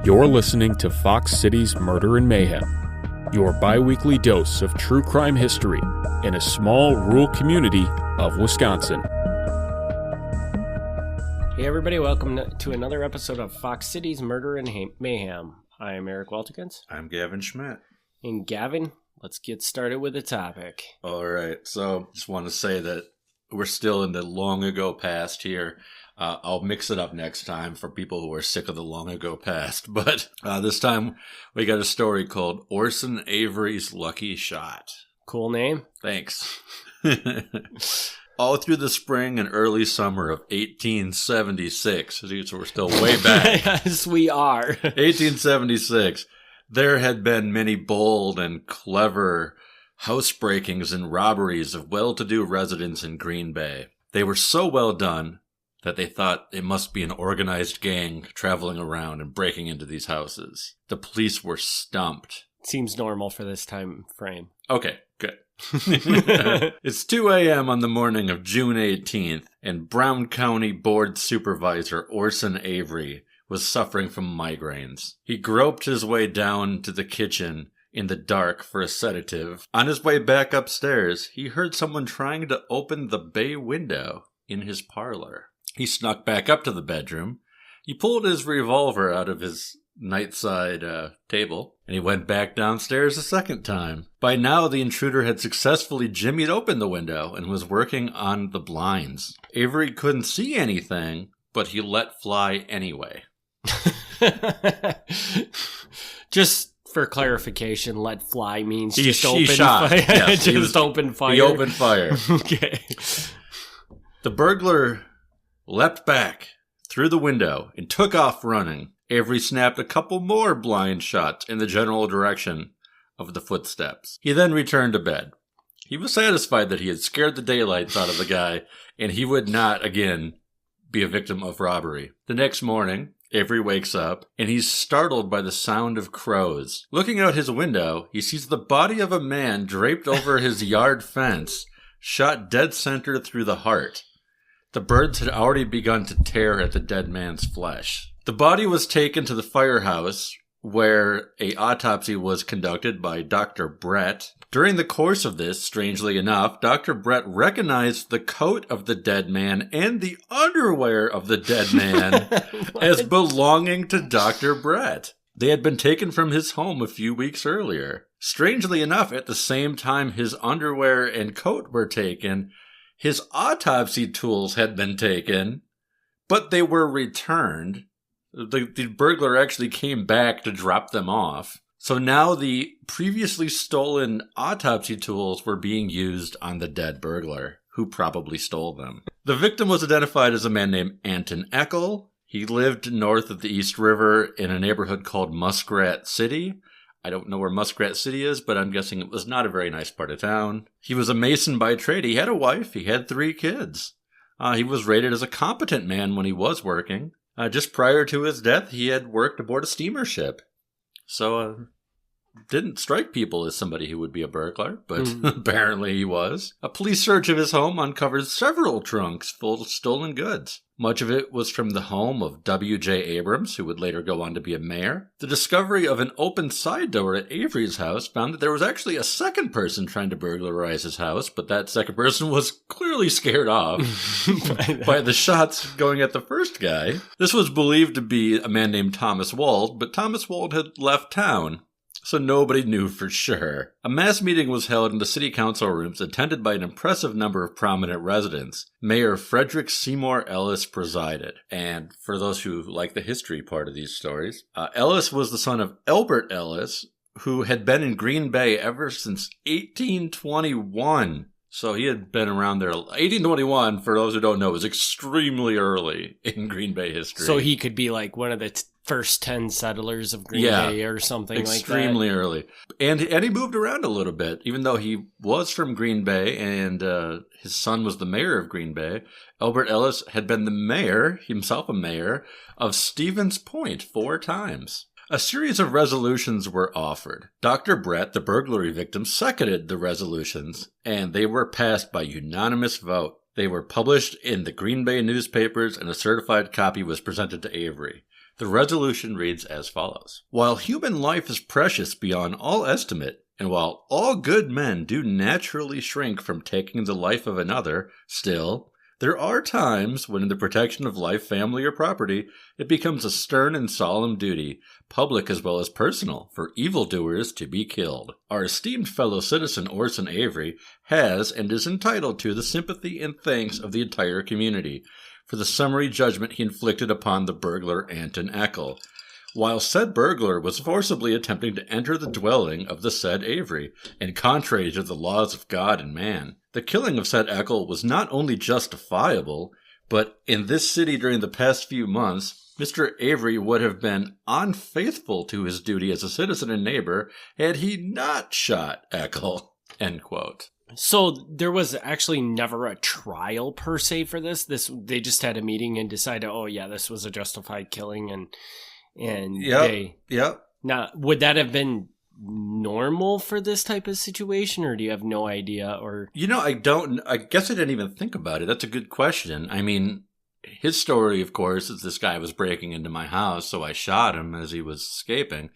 You're listening to Fox City's Murder and Mayhem, your bi-weekly dose of true crime history in a small rural community of Wisconsin. Hey everybody, welcome to another episode of Fox City's Murder and Mayhem. I am Eric Waltikins. I'm Gavin Schmidt. And Gavin, let's get started with the topic. All right, so just want to say that we're still in the long ago past here. I'll mix it up next time for people who are sick of the long ago past. But this time we got a story called Orson Avery's Lucky Shot. Cool name. Thanks. All through the spring and early summer of 1876, so we're still way back. Yes, we are. 1876, there had been many bold and clever housebreakings and robberies of well-to-do residents in Green Bay. They were so well done that they thought it must be an organized gang traveling around and breaking into these houses. The police were stumped. Seems normal for this time frame. Okay, good. It's 2 a.m. on the morning of June 18th, and Brown County Board Supervisor Orson Avery was suffering from migraines. He groped his way down to the kitchen in the dark for a sedative. On his way back upstairs, he heard someone trying to open the bay window in his parlor. He snuck back up to the bedroom. He pulled his revolver out of his nightside table, and he went back downstairs a second time. By now, the intruder had successfully jimmied open the window and was working on the blinds. Avery couldn't see anything, but he let fly anyway. Just for clarification, let fly means He just open shot. fire. Yes, Just open fire. He opened fire. Okay. The burglar leapt back through the window and took off running. Avery snapped a couple more blind shots in the general direction of the footsteps. He then returned to bed. He was satisfied that he had scared the daylights out of the guy, and he would not again be a victim of robbery. The next morning, Avery wakes up, and he's startled by the sound of crows. Looking out his window, he sees the body of a man draped over his yard fence, shot dead center through the heart. The birds had already begun to tear at the dead man's flesh. The body was taken to the firehouse, where an autopsy was conducted by Dr. Brett. During the course of this, strangely enough, Dr. Brett recognized the coat of the dead man and the underwear of the dead man as belonging to Dr. Brett. They had been taken from his home a few weeks earlier. Strangely enough, at the same time his underwear and coat were taken, his autopsy tools had been taken, but they were returned. The burglar actually came back to drop them off. So now the previously stolen autopsy tools were being used on the dead burglar, who probably stole them. The victim was identified as a man named Anton Eckel. He lived north of the East River in a neighborhood called Muskrat City. I don't know where Muskrat City is, but I'm guessing it was not a very nice part of town. He was a mason by trade. He had a wife. He had 3 kids. He was rated as a competent man when he was working. Just prior to his death, he had worked aboard a steamer ship. So, didn't strike people as somebody who would be a burglar, but apparently he was. A police search of his home uncovered several trunks full of stolen goods. Much of it was from the home of W.J. Abrams, who would later go on to be a mayor. The discovery of an open side door at Avery's house found that there was actually a second person trying to burglarize his house, but that second person was clearly scared off by the shots going at the first guy. This was believed to be a man named Thomas Wald, but Thomas Wald had left town, so nobody knew for sure. A mass meeting was held in the city council rooms, attended by an impressive number of prominent residents. Mayor Frederick Seymour Ellis presided. And for those who like the history part of these stories, Ellis was the son of Albert Ellis, who had been in Green Bay ever since 1821. So he had been around there. 1821, for those who don't know, is extremely early in Green Bay history. So he could be like one of the first 10 settlers of Green Bay or something like that. Extremely early. And he moved around a little bit, even though he was from Green Bay and his son was the mayor of Green Bay. Albert Ellis had been the mayor, himself a mayor, of Stevens Point 4 times. A series of resolutions were offered. Dr. Brett, the burglary victim, seconded the resolutions, and they were passed by unanimous vote. They were published in the Green Bay newspapers, and a certified copy was presented to Avery. The resolution reads as follows. While human life is precious beyond all estimate, and while all good men do naturally shrink from taking the life of another, still, there are times when in the protection of life, family, or property, it becomes a stern and solemn duty, public as well as personal, for evildoers to be killed. Our esteemed fellow citizen Orson Avery has and is entitled to the sympathy and thanks of the entire community for the summary judgment he inflicted upon the burglar Anton Eckel, while said burglar was forcibly attempting to enter the dwelling of the said Avery, and contrary to the laws of God and man. The killing of said Eckel was not only justifiable, but in this city during the past few months, Mr. Avery would have been unfaithful to his duty as a citizen and neighbor had he not shot Eckel. End quote. So there was actually never a trial per se for this. They just had a meeting and decided, oh yeah, this was a justified killing, and Yep. Now, would that have been normal for this type of situation, or do you have no idea? Or I guess I didn't even think about it. That's a good question. I mean, his story, of course, is this guy was breaking into my house, so I shot him as he was escaping.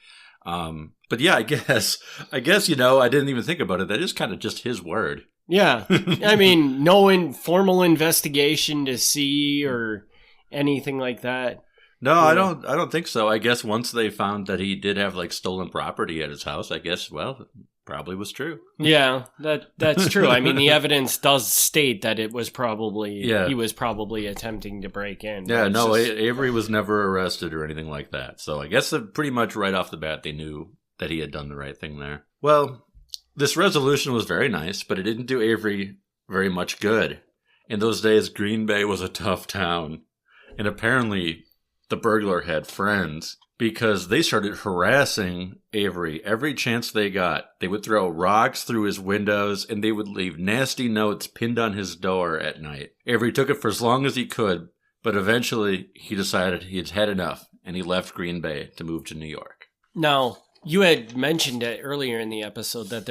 But yeah, I guess, I didn't even think about it. That is kind of just his word. Yeah. I mean, no formal investigation to see or anything like that. No, I don't think so. I guess once they found that he did have like stolen property at his house, I guess, well, probably was true. Yeah, that's true. I mean, the evidence does state that it was probably, he was probably attempting to break in. Yeah, no, Avery was never arrested or anything like that. So I guess that pretty much right off the bat, they knew that he had done the right thing there. Well, this resolution was very nice, but it didn't do Avery very much good. In those days, Green Bay was a tough town. And apparently the burglar had friends because they started harassing Avery every chance they got. They would throw rocks through his windows and they would leave nasty notes pinned on his door at night. Avery took it for as long as he could, but eventually he decided he had had enough and he left Green Bay to move to New York. Now, you had mentioned it earlier in the episode that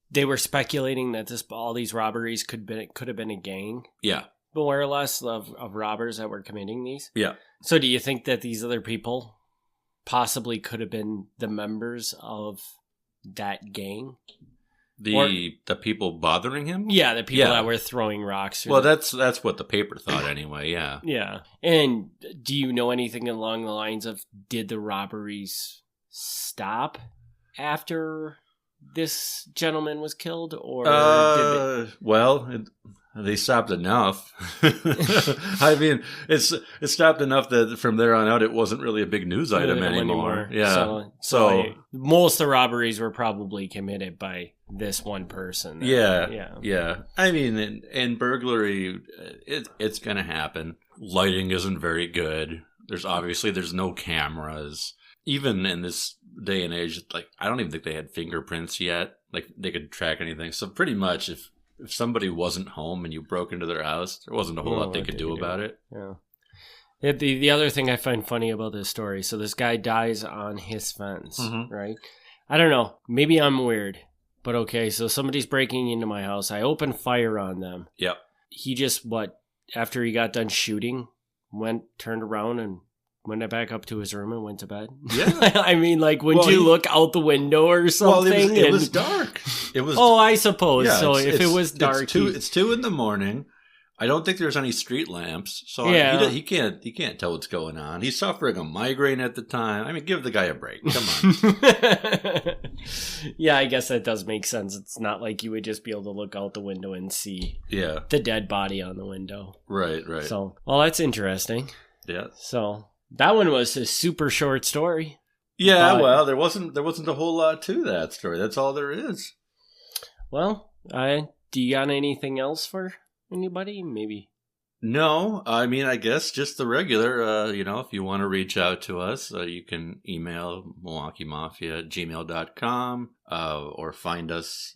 they were speculating that all these robberies could have been a gang. Yeah. More or less of robbers that were committing these? Yeah. So do you think that these other people possibly could have been the members of that gang? The people bothering him? Yeah, the people that were throwing rocks. Well, that's what the paper thought anyway, yeah. Yeah. And do you know anything along the lines of, did the robberies stop after this gentleman was killed? Or did they... Well... They stopped enough. I mean, it stopped enough that from there on out, it wasn't really a big news item anymore. Yeah. So most of the robberies were probably committed by this one person. Yeah. I mean, in burglary, it's going to happen. Lighting isn't very good. There's no cameras. Even in this day and age, like, I don't even think they had fingerprints yet. Like, they could track anything. So pretty much if somebody wasn't home and you broke into their house, there wasn't a whole lot they could do about it. Yeah. The other thing I find funny about this story, so this guy dies on his fence, right? I don't know. Maybe I'm weird, but okay. So somebody's breaking into my house. I open fire on them. Yep. He just, after he got done shooting, turned around and went back up to his room and went to bed. Yeah. I mean, like, wouldn't you look out the window or something? Well, it was dark. It was. Oh, I suppose. Yeah, so if it was dark. It's 2 a.m. I don't think there's any street lamps. So he can't tell what's going on. He's suffering a migraine at the time. I mean, give the guy a break. Come on. Yeah, I guess that does make sense. It's not like you would just be able to look out the window and see the dead body on the window. Right. So, well, that's interesting. Yeah. So that one was a super short story. Yeah, well, there wasn't a whole lot to that story. That's all there is. Well, do you got anything else for anybody? Maybe. No, I mean, I guess just the regular, if you want to reach out to us, you can email MilwaukeeMafia@gmail.com, or find us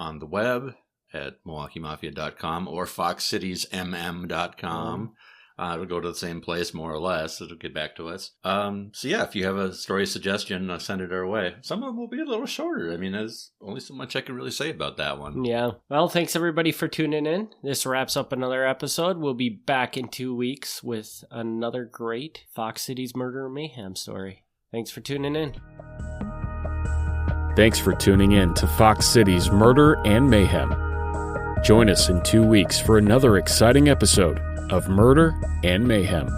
on the web at MilwaukeeMafia.com or FoxCitiesMM.com. It'll go to the same place, more or less. It'll get back to us. So yeah, if you have a story suggestion, send it our way. Some of them will be a little shorter. I mean, there's only so much I can really say about that one. Yeah. Well, thanks everybody for tuning in. This wraps up another episode. We'll be back in 2 weeks with another great Fox Cities Murder and Mayhem story. Thanks for tuning in. Thanks for tuning in to Fox Cities Murder and Mayhem. Join us in 2 weeks for another exciting episode of Murder and Mayhem.